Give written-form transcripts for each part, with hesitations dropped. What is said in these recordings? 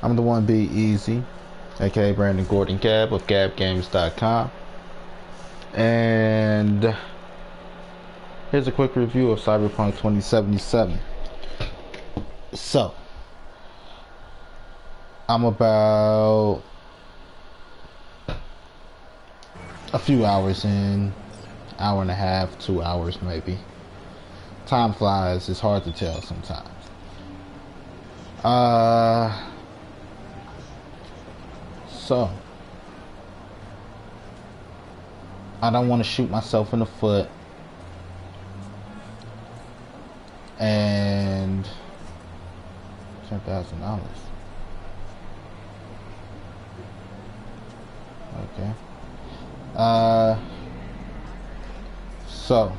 I'm the one be easy, aka Brandon Gordon Gabb of GabbGames.com. And here's a quick review of Cyberpunk 2077. So, I'm about a few hours in, hour and a half, 2 hours maybe. Time flies, it's hard to tell sometimes. So I don't want to shoot myself in the foot and $10,000. Okay. So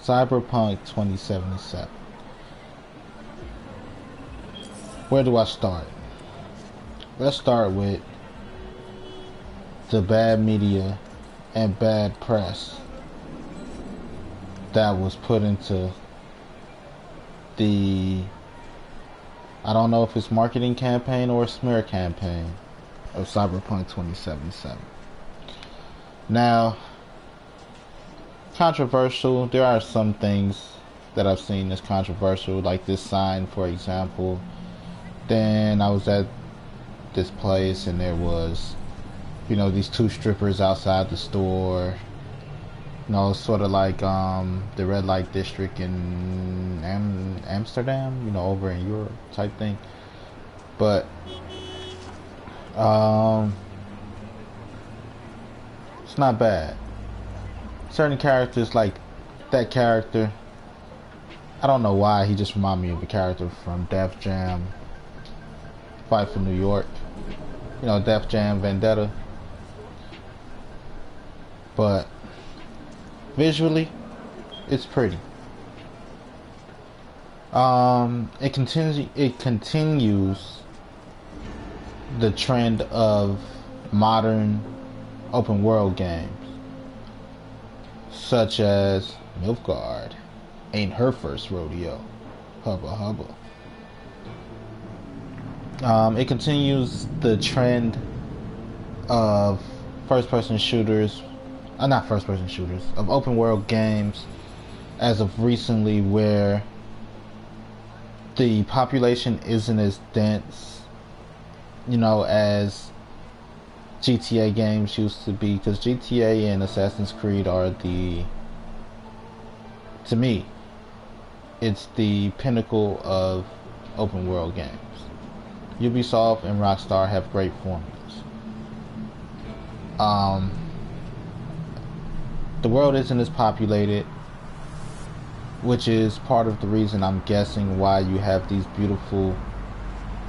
Cyberpunk 2077. Where do I start? Let's start with the bad media and bad press that was put into the, I don't know if it's marketing campaign or a smear campaign of Cyberpunk 2077. Now, controversial, there are some things that I've seen as controversial, like this sign, for example. Then I was at this place and there was, these two strippers outside the store. Sort of like the red light district in Amsterdam, over in Europe type thing. But it's not bad. Certain characters, like that character, I don't know why, he just reminded me of a character from Def Jam Fight for New York. Def Jam Vendetta. But visually, it's pretty. It continues the trend of modern open world games, such as Nilfgaard ain't her first rodeo. Hubba hubba. It continues the trend of first-person shooters, not first-person shooters, of open world games as of recently, where the population isn't as dense, as GTA games used to be, because GTA and Assassin's Creed are to me, it's the pinnacle of open world games. Ubisoft and Rockstar have great formulas. The world isn't as populated, which is part of the reason, I'm guessing, why you have these beautiful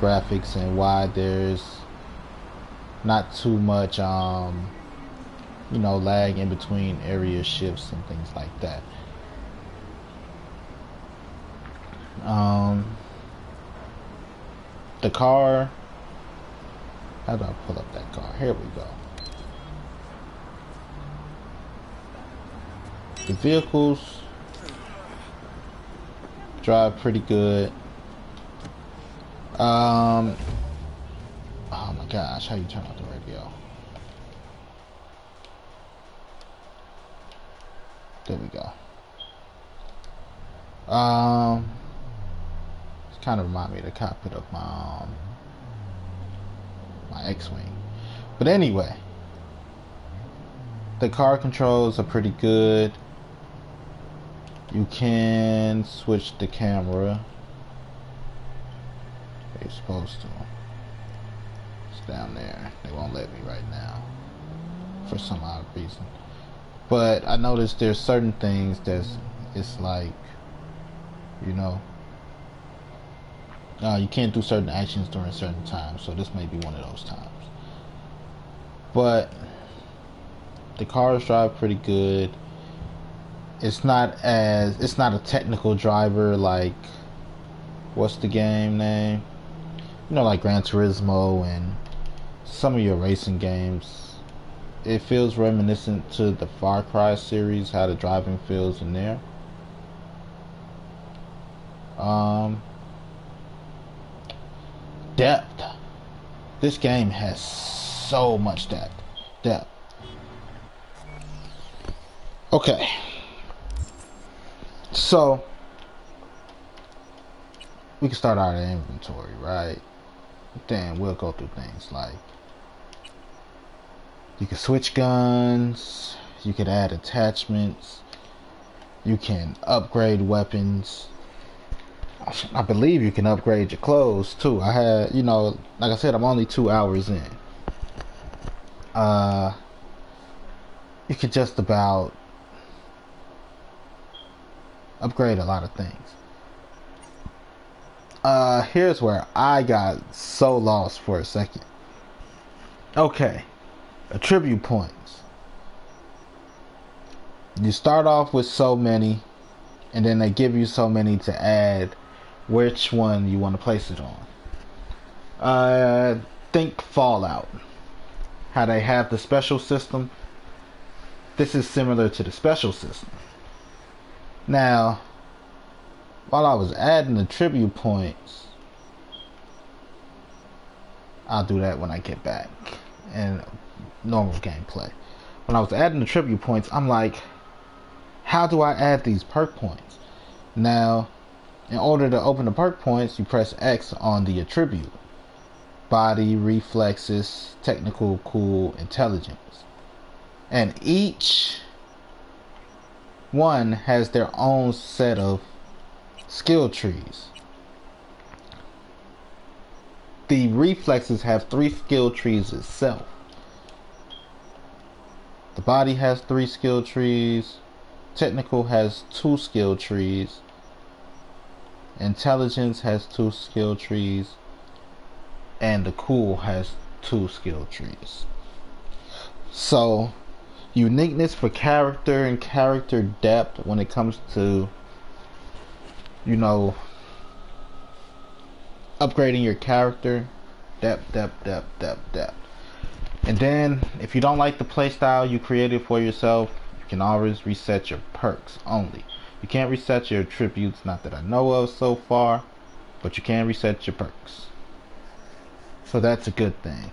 graphics and why there's not too much lag in between area shifts and things like that. The car, how do I pull up that car? Here we go. The vehicles drive pretty good. Oh my gosh, how you turn off the radio? There we go. It's kind of remind me of the cockpit of my X-Wing. But anyway, the car controls are pretty good. You can switch the camera. You're supposed to. It's down there. They won't let me right now for some odd reason. But I noticed there's certain things it's like, you can't do certain actions during certain times, so this may be one of those times. But the cars drive pretty good. It's not a technical driver like, what's the game name? Like Gran Turismo and some of your racing games. It feels reminiscent to the Far Cry series, how the driving feels in there. depth. This game has so much depth. Okay. So we can start our inventory, right? Then we'll go through things like you can switch guns, you can add attachments, you can upgrade weapons. I believe you can upgrade your clothes too. I had, like I said, I'm only 2 hours in. You could just about upgrade a lot of things. Here's where I got so lost for a second. Okay, attribute points. You start off with so many, and then they give you so many to add which one you want to place it on. Think Fallout. How they have the special system. This is similar to the special system. Now, while I was adding the tribute points, I'll do that when I get back in normal gameplay. When I was adding the tribute points, I'm like, how do I add these perk points? Now, in order to open the perk points, you press X on the attribute. Body, reflexes, technical, cool, intelligence. And each one has their own set of skill trees. The reflexes have 3 skill trees itself. The body has 3 skill trees. Technical has 2 skill trees. Intelligence has 2 skill trees. And the cool has 2 skill trees. So, uniqueness for character and character depth when it comes to, upgrading your character. Depth. And then, if you don't like the playstyle you created for yourself, you can always reset your perks only. You can't reset your attributes, not that I know of so far, but you can reset your perks. So that's a good thing.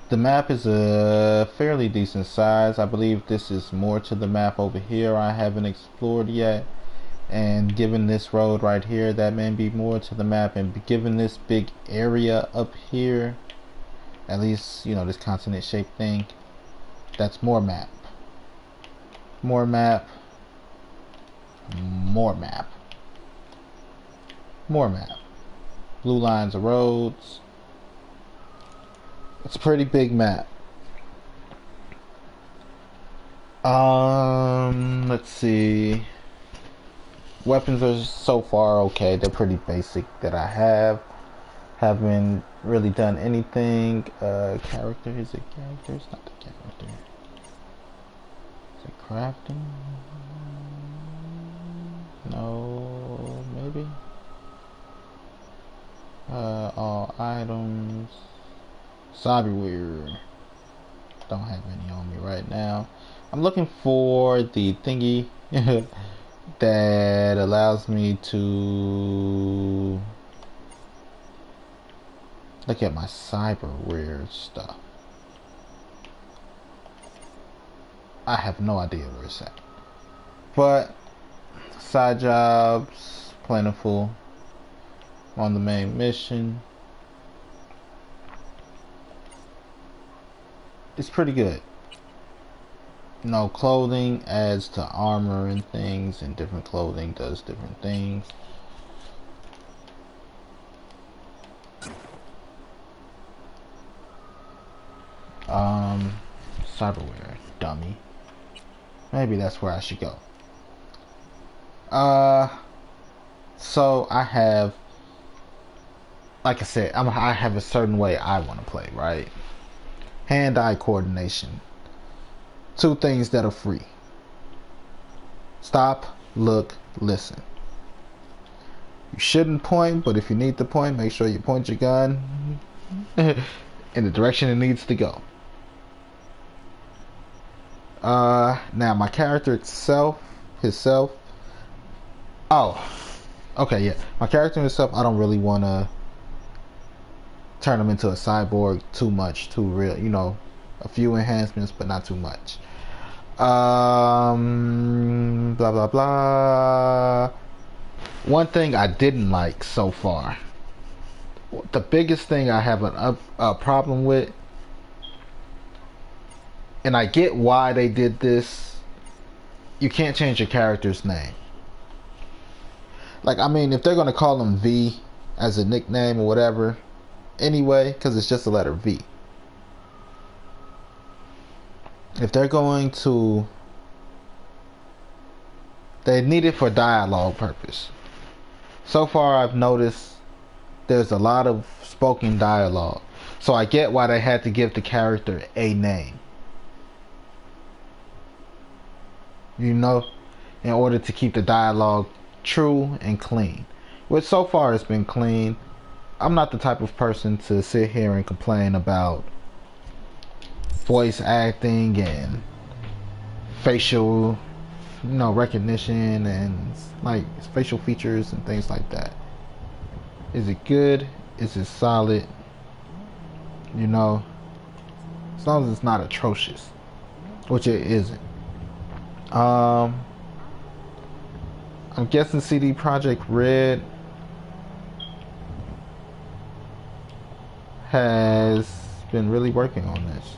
The map is a fairly decent size. I believe this is more to the map over here I haven't explored yet. And given this road right here, that may be more to the map. And given this big area up here, at least, this continent shaped thing, that's more map. More map. More map. More map. Blue lines of roads. It's a pretty big map. Let's see. Weapons are so far okay. They're pretty basic that I have. Haven't really done anything. Character, is it character? It's not the character. Is it crafting? No, maybe. All items. Cyberware. Don't have any on me right now. I'm looking for the thingy that allows me to look at my cyberware stuff. I have no idea where it's at. But side jobs, plentiful. On the main mission. It's pretty good. Clothing adds to armor and things, and different clothing does different things. Cyberware, dummy. Maybe that's where I should go. So I have, like I said, I have a certain way I want to play, right? Hand-eye coordination. 2 things that are free. Stop, look, listen. You shouldn't point, but if you need to point, make sure you point your gun in the direction it needs to go. Now my character himself. Oh, okay, yeah. My character himself, I don't really want to turn him into a cyborg too much, too real. You know, a few enhancements, but not too much. Blah blah blah. One thing I didn't like so far, the biggest thing I have a problem with, and I get why they did this, you can't change your character's name. Like, I mean, if they're gonna call him V as a nickname or whatever, anyway, because it's just the letter V. If they're going to, they need it for dialogue purpose. So far, I've noticed there's a lot of spoken dialogue, so I get why they had to give the character a name. You know, in order to keep the dialogue true and clean. Which so far has been clean. I'm not the type of person to sit here and complain about voice acting and facial, you know, recognition and like facial features and things like that. Is it good? Is it solid? You know, as long as it's not atrocious, which it isn't. I'm guessing CD Projekt Red has been really working on this,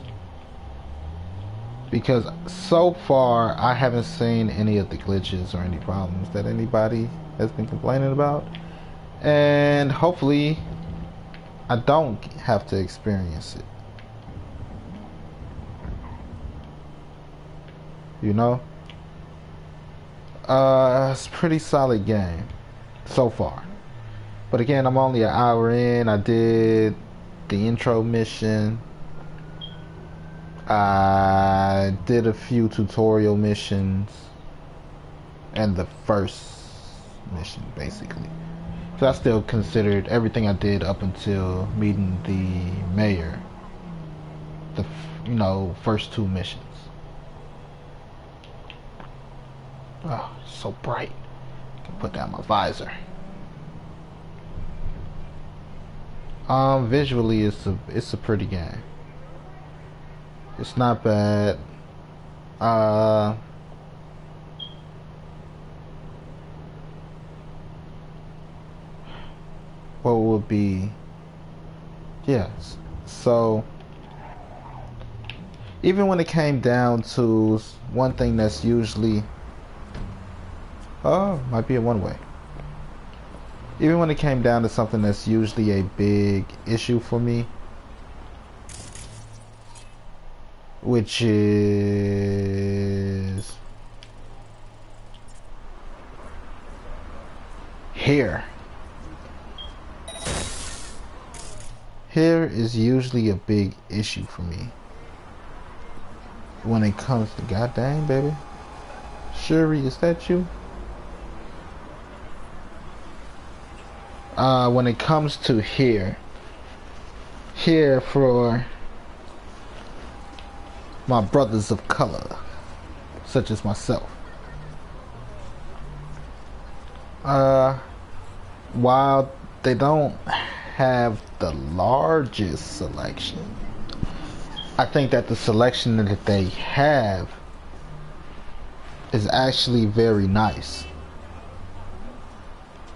because so far I haven't seen any of the glitches or any problems that anybody has been complaining about, and hopefully I don't have to experience it. You know, it's a pretty solid game so far. But again, I'm only an hour in. I did the intro mission. I did a few tutorial missions and the first mission, basically. So I still considered everything I did up until meeting the mayor, the, you know, first two missions. Oh, so bright. I can put down my visor. Visually, it's a pretty game. It's not bad. What would be? Yes. So, even when it came down to one thing that's usually, might be a one-way. Even when it came down to something that's usually a big issue for me, which is hair. Hair is usually a big issue for me when it comes to, god dang, baby. Shuri, is that you? When it comes to hair for my brothers of color, such as myself. While they don't have the largest selection, I think that the selection that they have is actually very nice.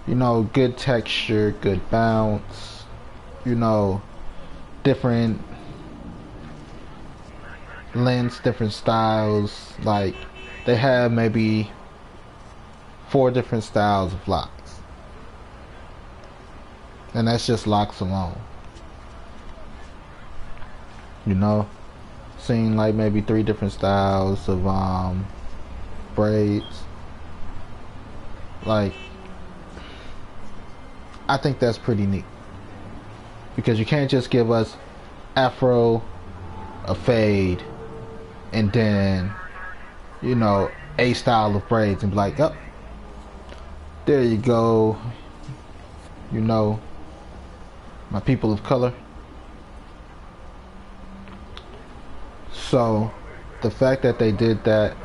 You know, good texture, good bounce, you know, different lengths, different styles. Like, they have maybe 4 different styles of locks, and that's just locks alone. You know, seeing like maybe 3 different styles of braids. Like, I think that's pretty neat, because you can't just give us afro, a fade, and then, you know, a style of braids and be like, oh, there you go, you know, my people of color. So the fact that they did that,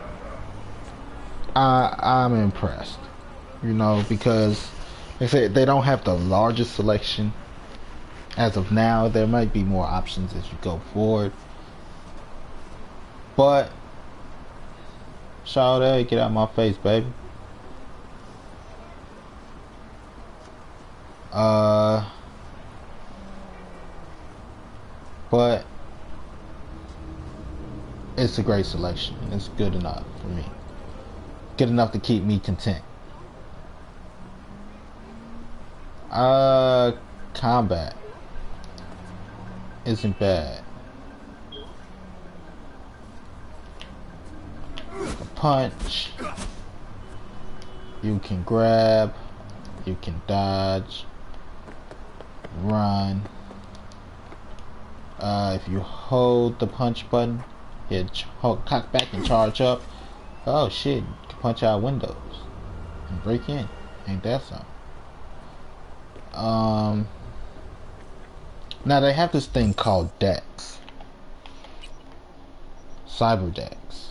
I'm impressed, you know, because they say they don't have the largest selection, As of now, there might be more options as you go forward. But Sade, get out of my face, baby. But it's a great selection. It's good enough for me. Good enough to keep me content. Combat isn't bad. You can punch. You can grab. You can dodge. Run. If you hold the punch button, you cock back and charge up. Oh shit, you can punch out windows and break in. Ain't that something? Now they have this thing called decks. Cyber decks.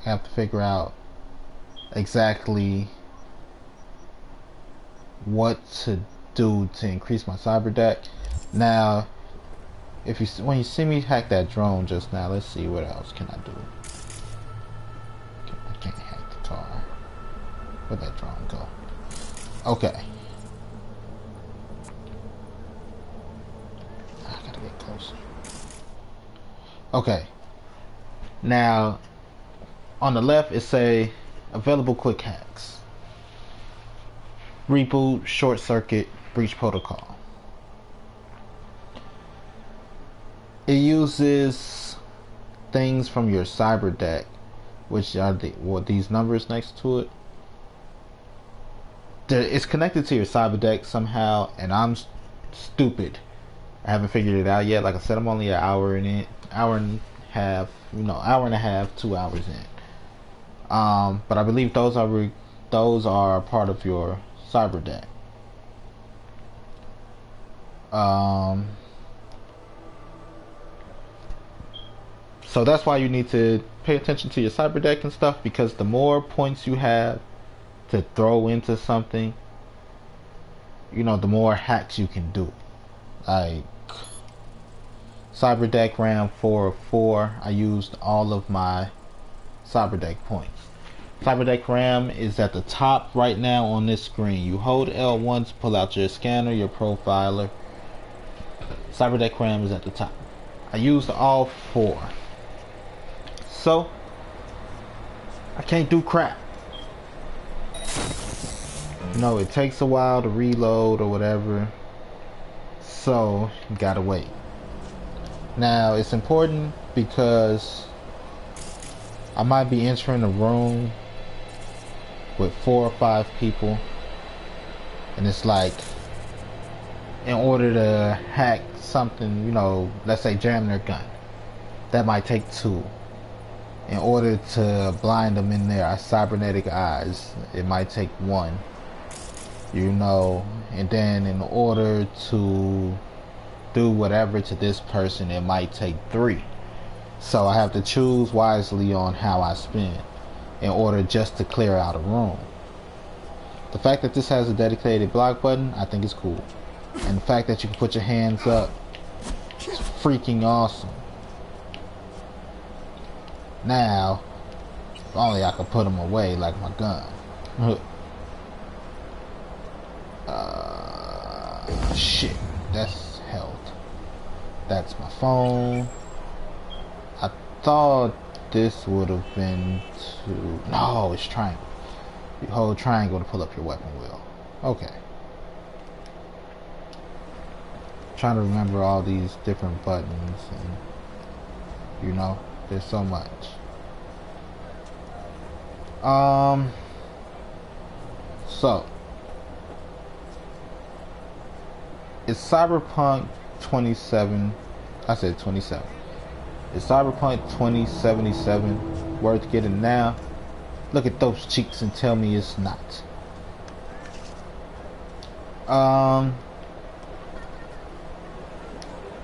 I have to figure out exactly what to do to increase my cyber deck. Now, when you see me hack that drone just now, let's see what else can I do. I can't hack the car. Where'd that drone go? Okay. I gotta get closer. Okay. Now, on the left it say available quick hacks. Reboot, short circuit, breach protocol. It uses things from your cyber deck, which are these numbers next to it. It's connected to your cyber deck somehow, and I'm stupid. I haven't figured it out yet. Like I said, I'm only an hour in it, hour and a half, hour and a half, 2 hours in. But I believe those are part of your cyber deck. So that's why you need to pay attention to your cyber deck and stuff, because the more points you have to throw into something, the more hacks you can do. Like cyber deck ram 404, I used all of my cyber deck points. Cyber deck RAM is at the top right now on this screen. You hold L1 to pull out your scanner, your profiler. Cyber deck RAM is at the top. I used all 4. So I can't do crap. It takes a while to reload or whatever. So you gotta wait. Now it's important because I might be entering a room with 4 or 5 people, and it's like, in order to hack something, let's say jam their gun, that might take 2. In order to blind them in their cybernetic eyes, it might take 1. And then in order to do whatever to this person, it might take 3. So I have to choose wisely on how I spend in order just to clear out a room. The fact that this has a dedicated block button, I think is cool. And the fact that you can put your hands up is freaking awesome. Now, if only I could put them away like my gun. Shit, that's health. That's my phone. I thought this would have been to... No, it's triangle. You hold triangle to pull up your weapon wheel. Okay. Trying to remember all these different buttons, and there's so much. So it's Cyberpunk 27. I said 27. Is Cyberpunk 2077 worth getting now? Look at those cheeks and tell me it's not.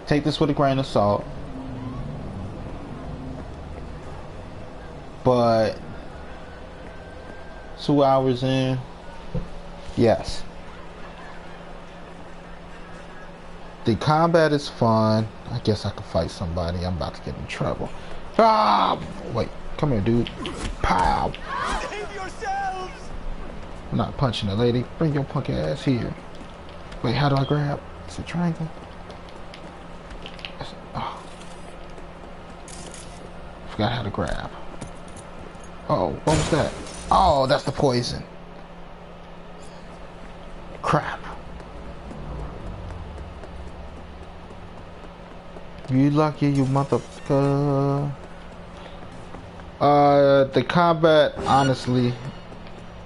Take this with a grain of salt. But 2 hours in, yes. The combat is fun. I guess I could fight somebody. I'm about to get in trouble. Ah! Wait, come here, dude. Pow! Save yourselves! I'm not punching a lady. Bring your punk ass here. Wait, how do I grab? Is it triangle? Oh. Forgot how to grab. Oh, what was that? Oh, that's the poison. Crap. You lucky, you motherfucker. The combat, honestly,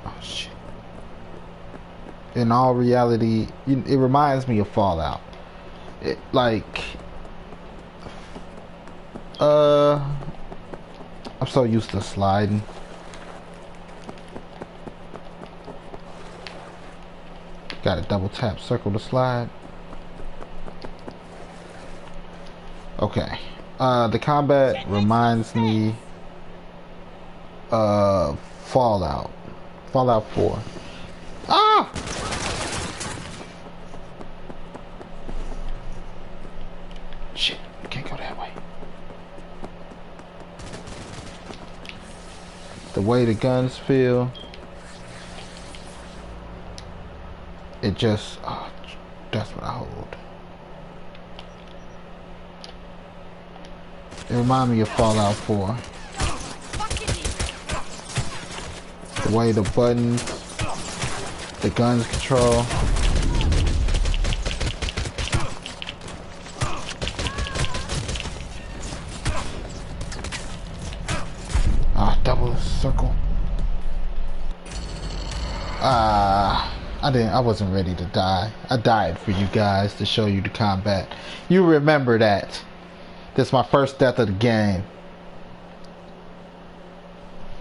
oh shit. In all reality, it reminds me of Fallout. I'm so used to sliding. Gotta double tap circle to slide. Okay. The combat reminds me of Fallout. Fallout 4. Ah! Shit, can't go that way. The way the guns feel. It just, oh, that's what I hold. It reminds me of Fallout 4. The way the buttons, the guns control. Ah, double circle. I wasn't ready to die. I died for you guys to show you the combat. You remember that. This is my first death of the game.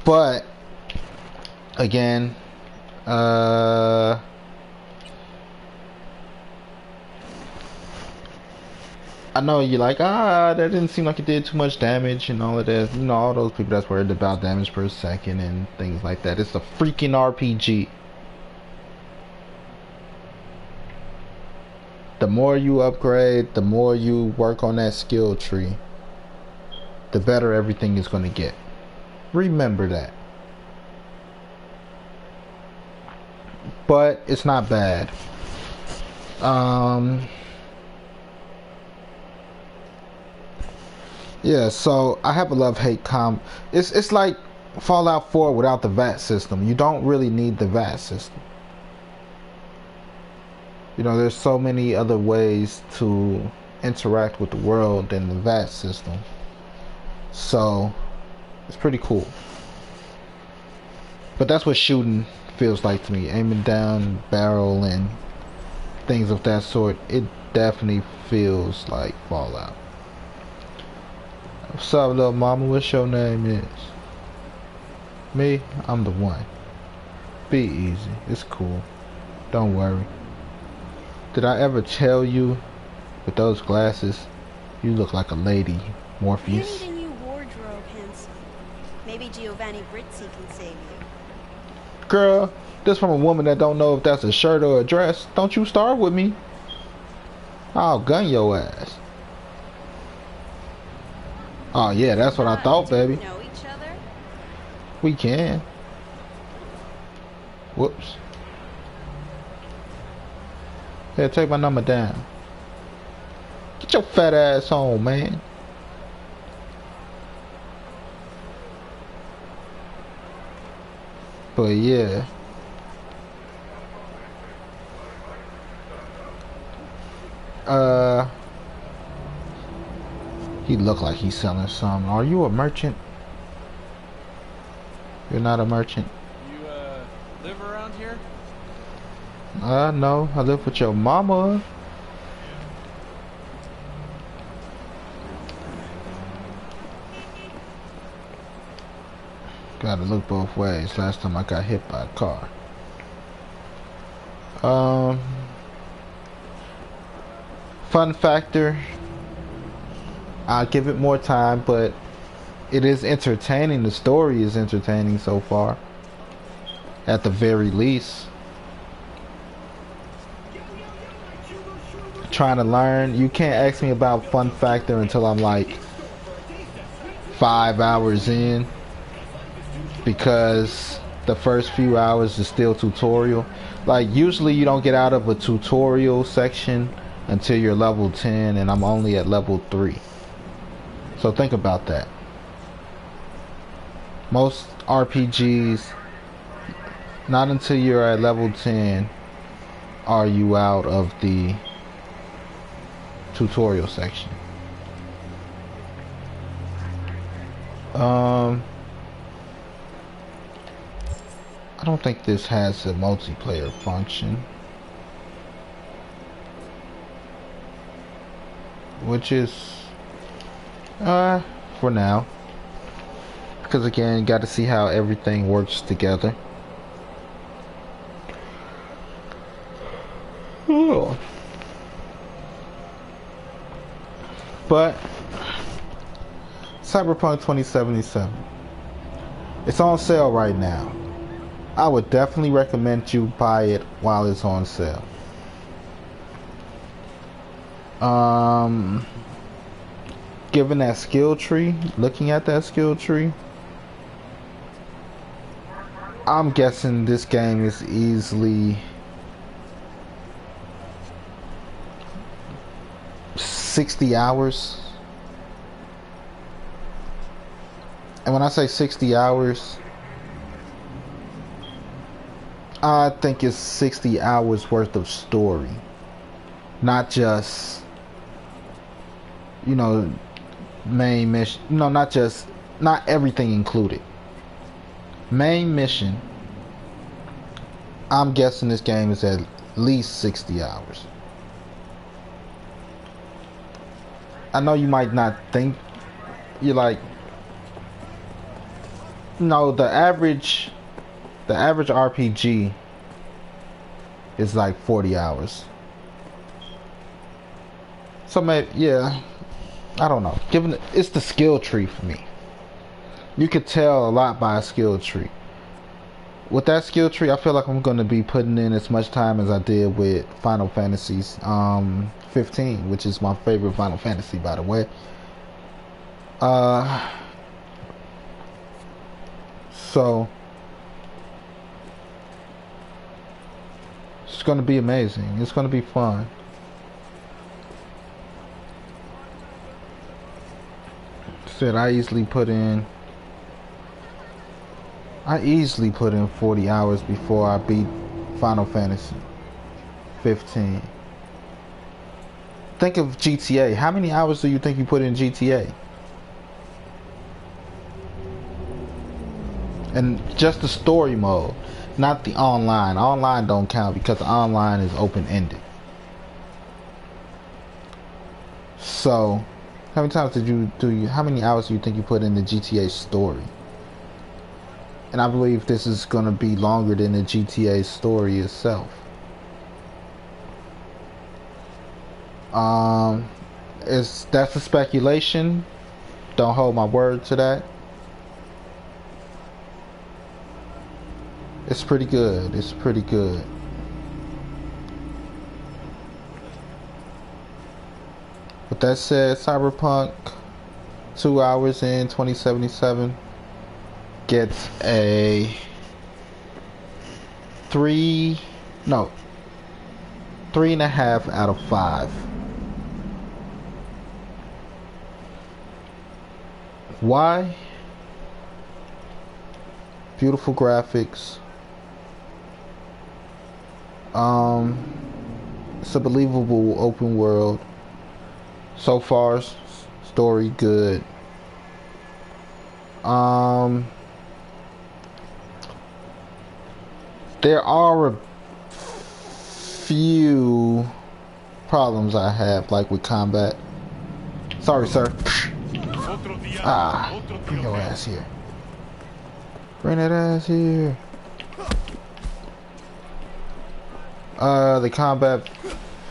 But again, I know you're like, that didn't seem like it did too much damage and all of that. You know, all those people that's worried about damage per second and things like that. It's a freaking RPG. The more you upgrade, the more you work on that skill tree, the better everything is going to get. Remember that. But it's not bad. Yeah, so I have a love-hate It's like Fallout 4 without the VAT system. You don't really need the VAT system. You know, there's so many other ways to interact with the world than the VAT system. So, it's pretty cool. But that's what shooting feels like to me. Aiming down, barrel, and things of that sort. It definitely feels like Fallout. What's up, little mama? What's your name is? Me? I'm the one. Be easy. It's cool. Don't worry. Did I ever tell you, with those glasses, you look like a lady, Morpheus? You need a new wardrobe, handsome. Maybe Giovanni Brizzi can save you. Girl, this from a woman that don't know if that's a shirt or a dress. Don't you start with me. I'll gun your ass. Oh yeah, that's what I thought, baby. Do we know each other? We can. Whoops. Here, take my number down. Get your fat ass home, man. But yeah. He looked like he's selling something. Are you a merchant? You're not a merchant. You, live around here? No, I live with your mama. Gotta look both ways. Last time I got hit by a car. Fun factor. I'll give it more time, but it is entertaining. The story is entertaining so far. At the very least. trying to learn. You can't ask me about fun factor until I'm like 5 hours in, because the first few hours is still tutorial. Like usually you don't get out of a tutorial section until you're level 10, and I'm only at level 3. So think about that. Most RPGs, not until you're at level 10 are you out of the tutorial section. I don't think this has a multiplayer function, which is for now, because again, got to see how everything works together. Oh. But Cyberpunk 2077, it's on sale right now. I would definitely recommend you buy it while it's on sale. Given that skill tree, looking at that skill tree, I'm guessing this game is easily 60 hours. And when I say 60 hours, I think it's 60 hours worth of story. Not just, you know, main mission. No, not everything included. Main mission, I'm guessing this game is at least 60 hours. I know you might not think, you're like, no, the average RPG is like 40 hours. So maybe, yeah, I don't know. Given it's the skill tree for me. You could tell a lot by a skill tree. With that skill tree, I feel like I'm going to be putting in as much time as I did with Final Fantasy 15, which is my favorite Final Fantasy, by the way. So it's going to be amazing. It's going to be fun. Said I easily put in 40 hours before I beat Final Fantasy 15. Think of GTA. How many hours do you think you put in GTA? And just the story mode, not the online. Online don't count because the online is open-ended. So, how many times how many hours do you think you put in the GTA story? And I believe this is going to be longer than the GTA story itself. That's a speculation. Don't hold my word to that. It's pretty good. It's pretty good. With that said, Cyberpunk 2 hours in 2077 gets a 3.5 out of 5. Why? Beautiful graphics. It's a believable open world. So far, story good. There are a few problems I have, like with combat. Sorry, sir. Bring your ass here. Bring that ass here. The combat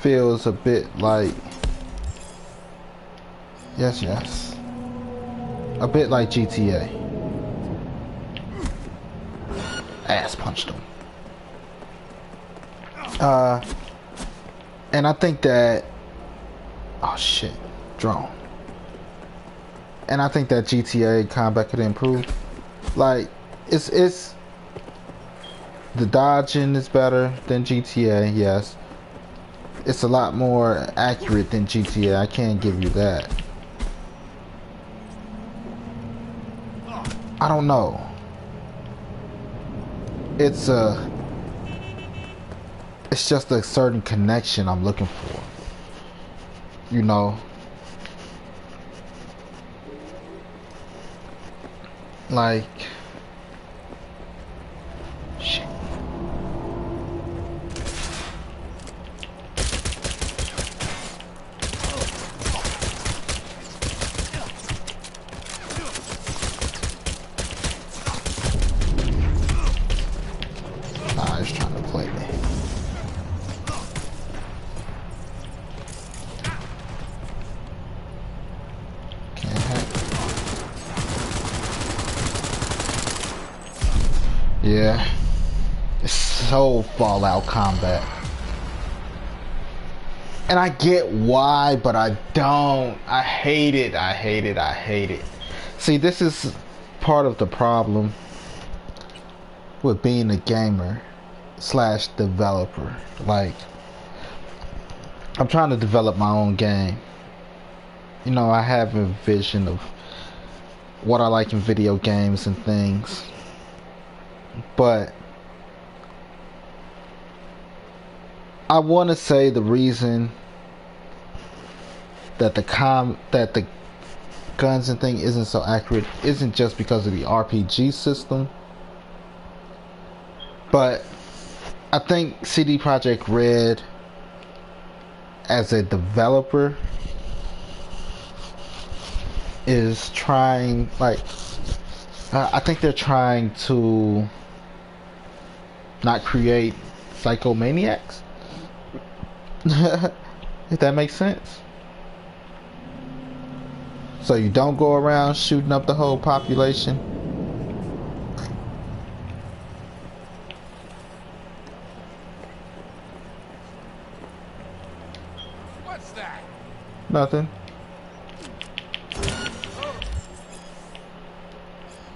feels a bit like... Yes. A bit like GTA. Ass punched him. And I think that Oh shit, drone. And I think that GTA combat could improve. Like, it's the dodging is better than GTA, yes. It's a lot more accurate than GTA. I can't give you that. I don't know. It's just a certain connection I'm looking for. You know, like shit. Nah, he's trying to play me. Can't hack. Yeah. It's so Fallout combat. And I get why, but I don't. I hate it. I hate it. I hate it. See, this is part of the problem with being a gamer slash developer. Like, I'm trying to develop my own game. You know, I have a vision of what I like in video games and things. But I want to say the reason that the guns and thing isn't so accurate isn't just because of the RPG system, but I think CD Projekt Red as a developer is trying, like, I think they're trying to not create psychomaniacs. If that makes sense. So you don't go around shooting up the whole population. What's that? Nothing.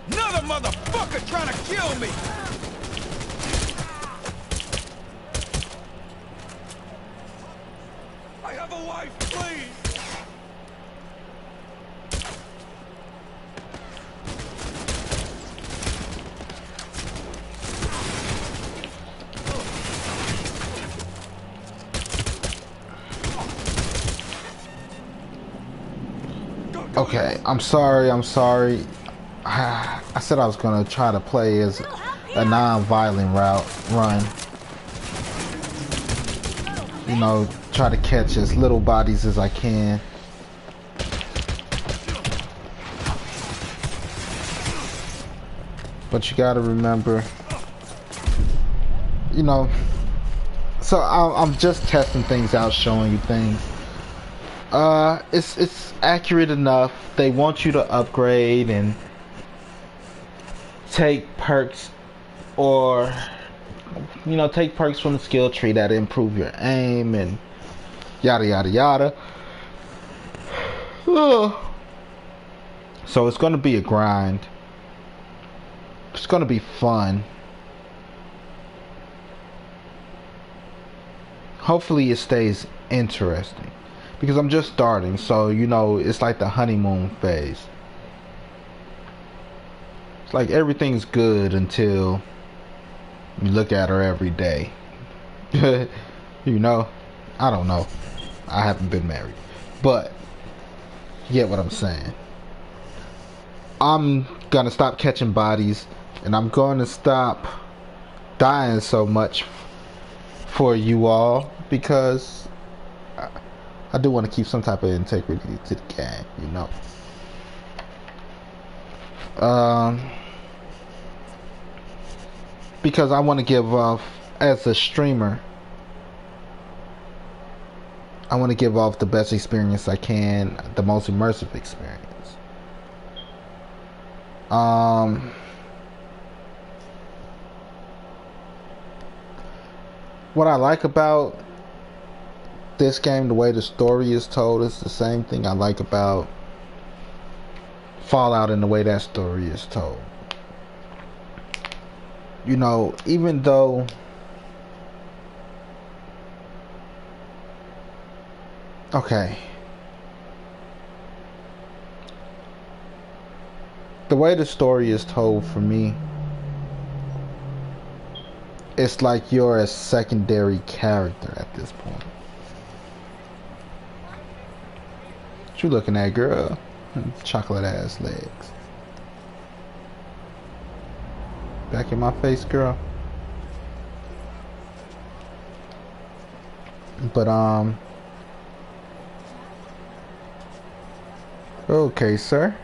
Another motherfucker trying to kill me! I have a wife, please! Okay, I'm sorry. I said I was gonna try to play as a non-violent run. You know, try to catch as little bodies as I can. But you gotta remember, you know, so I'm just testing things out, showing you things. It's accurate enough. They want you to upgrade and take perks, or you know, take perks from the skill tree that improve your aim and yada yada yada. So it's gonna be a grind. It's gonna be fun. Hopefully it stays interesting, because I'm just starting, so you know, it's like the honeymoon phase. It's like everything's good until you look at her every day. You know, I don't know, I haven't been married, but you get what I'm saying. I'm gonna stop catching bodies, and I'm gonna stop dying so much for you all, because I do want to keep some type of integrity to the game, you know. Because I want to give off, as a streamer, I want to give off the best experience I can, the most immersive experience. What I like about This game, the way the story is told, is the same thing I like about Fallout and the way that story is told. You know, even though okay, the way the story is told for me, it's like you're a secondary character at this point. What you looking at, girl? Chocolate ass legs. Back in my face, girl. But okay, sir.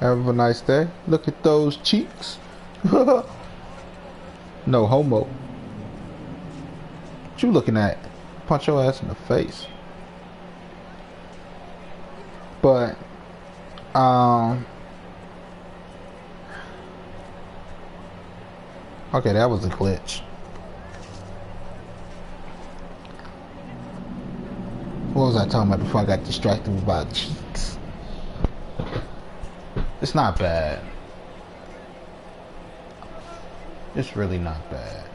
Have a nice day. Look at those cheeks. No homo. What you looking at? Punch your ass in the face. But okay, that was a glitch. What was I talking about before I got distracted about cheeks? It's not bad. It's really not bad.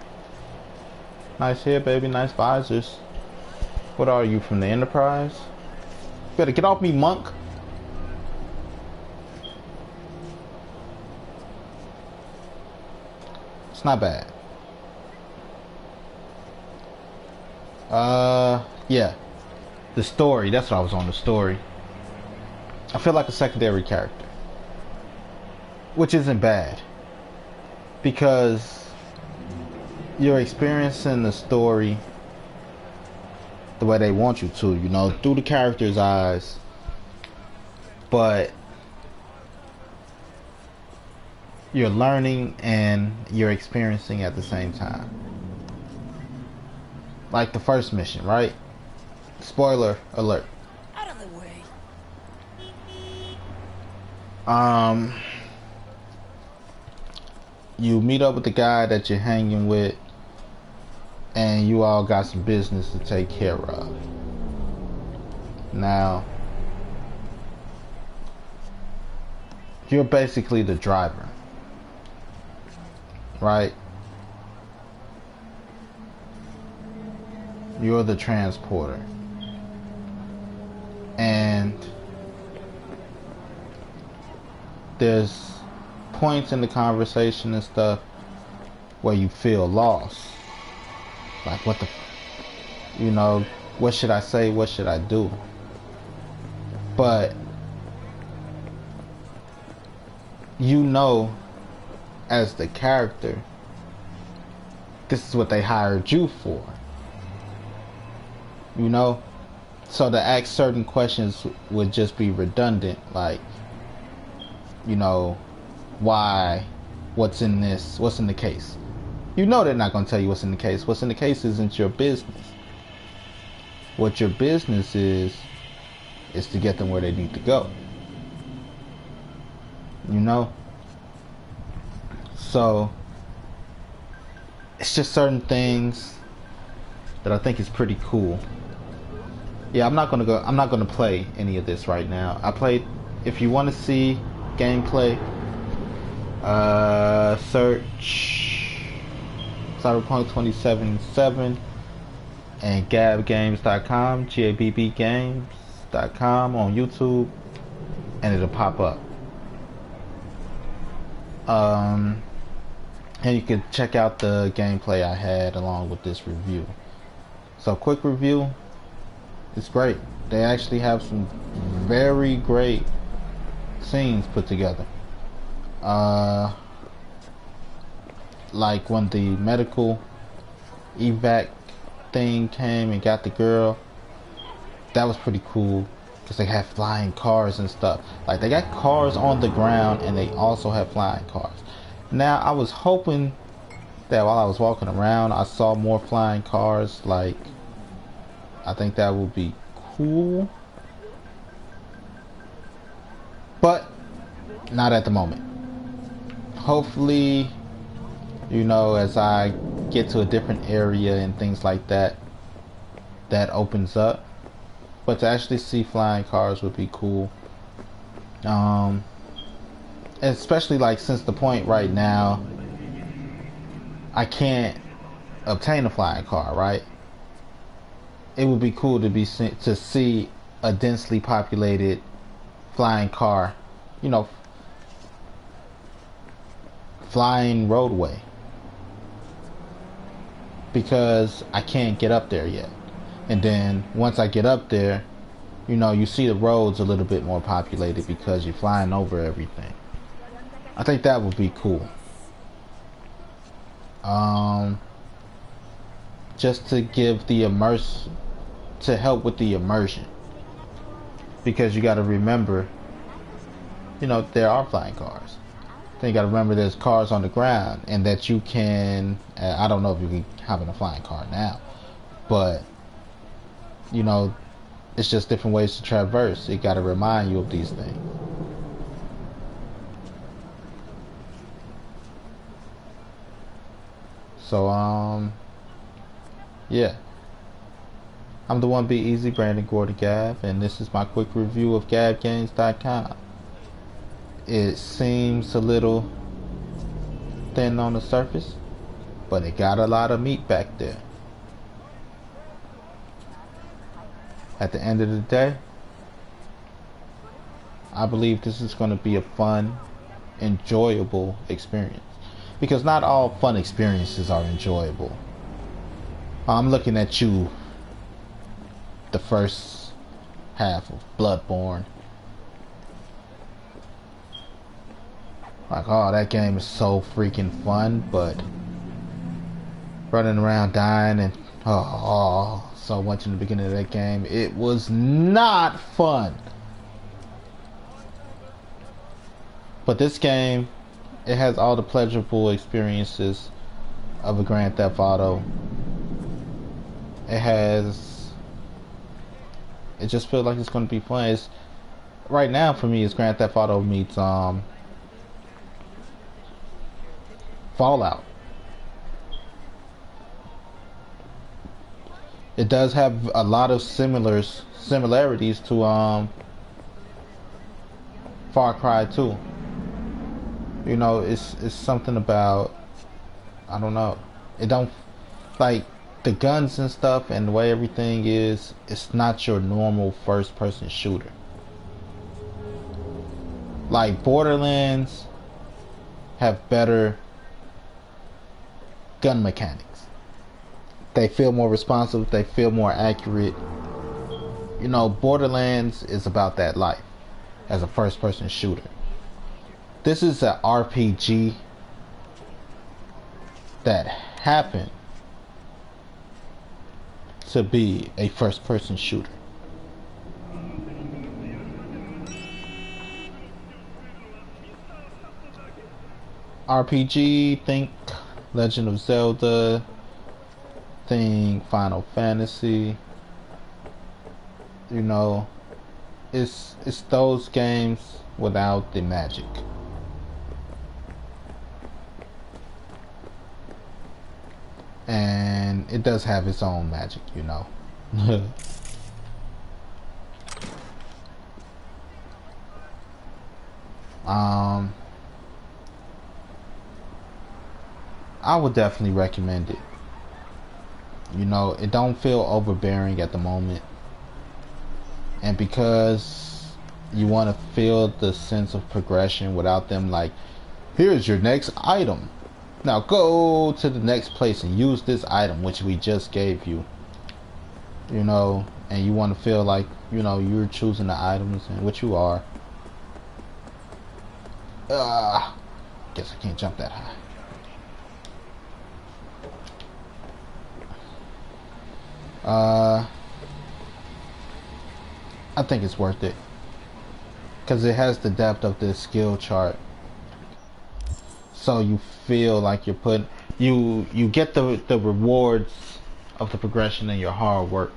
Nice hair, baby. Nice visors. What are you, from the Enterprise? Better get off me, monk. It's not bad. Yeah. The story. That's what I was on, the story. I feel like a secondary character. Which isn't bad. Because you're experiencing the story the way they want you to, you know, through the character's eyes. But you're learning and you're experiencing at the same time. Like the first mission, right? Spoiler alert. Out of the way. You meet up with the guy that you're hanging with, and you all got some business to take care of. Now, you're basically the driver, right? You're the transporter. And there's points in the conversation and stuff where you feel lost. Like, what the, you know, what should I say? What should I do? But you know, as the character, this is what they hired you for. You know? So to ask certain questions would just be redundant. Like, you know, why? What's in this? What's in the case? You know they're not going to tell you what's in the case. What's in the case isn't your business. What your business is to get them where they need to go. You know? So, it's just certain things that I think is pretty cool. Yeah, I'm not gonna play any of this right now. If you want to see gameplay, search Cyberpunk 2077 and gabbgames.com, gabbgames.com on YouTube, and it'll pop up. And you can check out the gameplay I had along with this review. So, quick review. It's great. They actually have some very great scenes put together. Like when the medical evac thing came and got the girl, that was pretty cool because they have flying cars and stuff. Like, they got cars on the ground and they also have flying cars. Now, I was hoping that while I was walking around I saw more flying cars. Like, I think that would be cool, but not at the moment. Hopefully, you know, as I get to a different area and things like that, that opens up. But to actually see flying cars would be cool. Especially like since the point right now I can't obtain a flying car, right? It would be cool to to see a densely populated flying car, you know, flying roadway, because I can't get up there yet. And then once I get up there, you know, you see the roads a little bit more populated because you're flying over everything. I think that would be cool. Just to give the to help with the immersion, because you got to remember, you know, there are flying cars. Then you got to remember there's cars on the ground, and that you can. I don't know if you can hop in a flying car now, but you know, it's just different ways to traverse. It got to remind you of these things. So yeah, I'm the one Be Easy, Brandon Gordon Gabb, and this is my quick review of GabbGames.com. It seems a little thin on the surface, but it got a lot of meat back there. At the end of the day, I believe this is going to be a fun, enjoyable experience, because not all fun experiences are enjoyable. I'm looking at you, the first half of Bloodborne. Like, oh, that game is so freaking fun, but running around dying and so much in the beginning of that game, it was not fun. But this game, it has all the pleasurable experiences of a Grand Theft Auto. It just feels like it's going to be fun. Right now for me, it's Grand Theft Auto meets Fallout. It does have a lot of similarities to Far Cry 2. You know, it's something about, I don't know. It don't, like, the guns and stuff and the way everything is, it's not your normal first person shooter. Like Borderlands have better gun mechanics. They feel more responsive, they feel more accurate. You know, Borderlands is about that life as a first person shooter. This is an RPG that happened to be a first person shooter. RPG, think Legend of Zelda, think Final Fantasy. You know, it's those games without the magic. And it does have its own magic, you know. I would definitely recommend it. You know, it don't feel overbearing at the moment. And because you want to feel the sense of progression without them like, here's your next item. Now go to the next place and use this item which we just gave you. You know, and you want to feel like, you know, you're choosing the items, and which you are. Guess I can't jump that high. I think it's worth it because it has the depth of the skill chart, so you feel like you're you get the rewards of the progression and your hard work,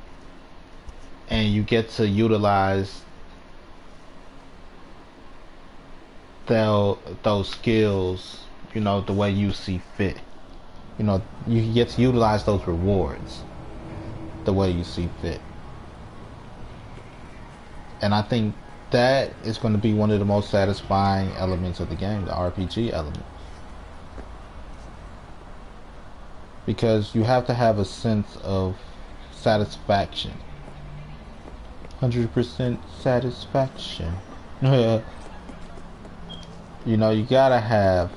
and you get to utilize those skills, you know, the way you see fit. You know, you get to utilize those rewards. the way you see fit. And I think that is going to be one of the most satisfying elements of the game, the RPG element. Because you have to have a sense of satisfaction. 100% satisfaction. You know, you gotta have...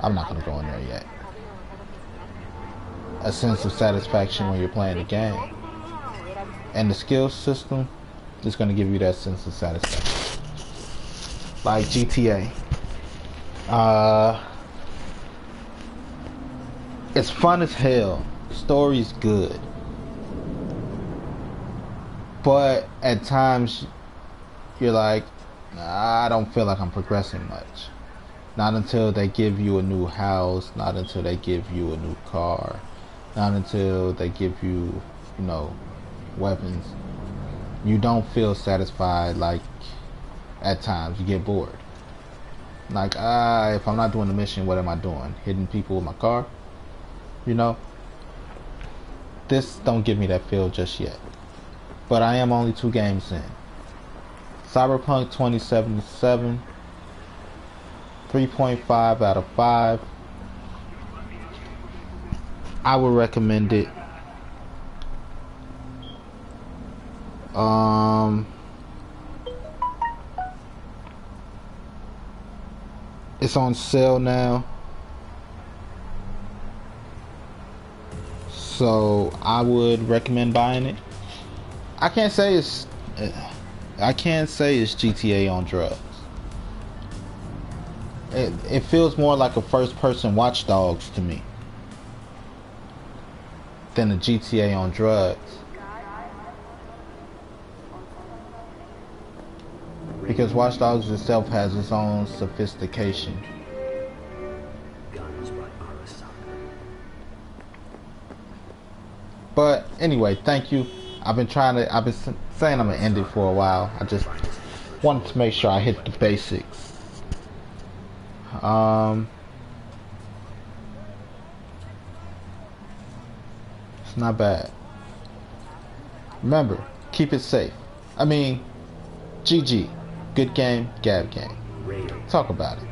I'm not gonna go in there yet. A sense of satisfaction when you're playing the game. And the skill system is gonna give you that sense of satisfaction. Like GTA. It's fun as hell. The story's good. But at times you're like, I don't feel like I'm progressing much. Not until they give you a new house, not until they give you a new car, not until they give you, you know, weapons. You don't feel satisfied. Like, at times you get bored. Like, if I'm not doing the mission, what am I doing? Hitting people with my car? You know? This don't give me that feel just yet. But I am only 2 games in. Cyberpunk 2077, 3.5 out of 5. I would recommend it. It's on sale now, so I would recommend buying it. I can't say it's GTA on drugs. It feels more like a first-person Watch Dogs to me than a GTA on drugs. Because Watch Dogs itself has its own sophistication. But anyway, thank you. I've been saying I'm gonna end it for a while. I just wanted to make sure I hit the basics. It's not bad. Remember, keep it safe. I mean, GG. Good game, Gabb game. Talk about it.